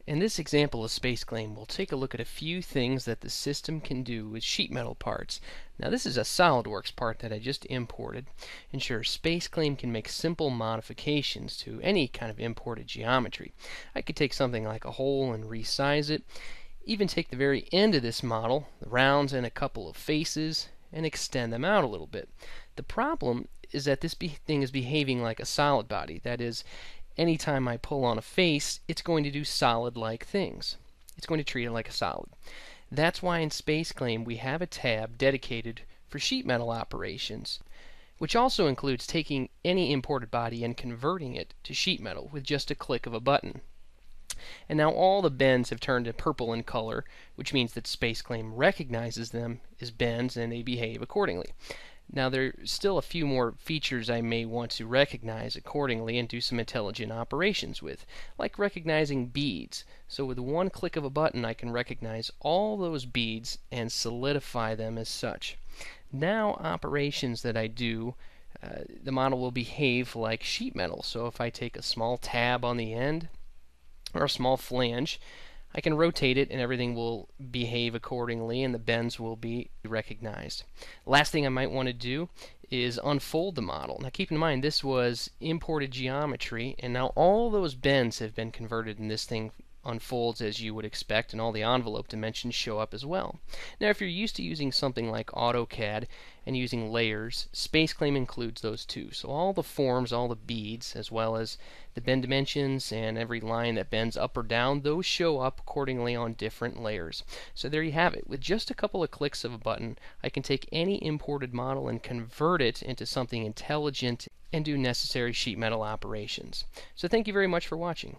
In this example of SpaceClaim, we'll take a look at a few things that the system can do with sheet metal parts. Now this is a SolidWorks part that I just imported. And sure, SpaceClaim can make simple modifications to any kind of imported geometry. I could take something like a hole and resize it, even take the very end of this model, the rounds and a couple of faces, and extend them out a little bit. The problem is that this thing is behaving like a solid body. That is, anytime I pull on a face, it's going to do solid-like things. It's going to treat it like a solid. That's why in SpaceClaim we have a tab dedicated for sheet metal operations, which also includes taking any imported body and converting it to sheet metal with just a click of a button. And now all the bends have turned to purple in color, which means that SpaceClaim recognizes them as bends and they behave accordingly. Now there's still a few more features I may want to recognize accordingly and do some intelligent operations with, like recognizing beads. So with one click of a button I can recognize all those beads and solidify them as such. Now operations that I do, the model will behave like sheet metal. So if I take a small tab on the end, or a small flange, I can rotate it and everything will behave accordingly and the bends will be recognized. Last thing I might want to do is unfold the model. Now keep in mind this was imported geometry and now all those bends have been converted and this thing unfolds as you would expect and all the envelope dimensions show up as well. Now if you're used to using something like AutoCAD and using layers, SpaceClaim includes those too. So all the forms, all the beads, as well as the bend dimensions and every line that bends up or down, those show up accordingly on different layers. So there you have it. With just a couple of clicks of a button, I can take any imported model and convert it into something intelligent and do necessary sheet metal operations. So thank you very much for watching.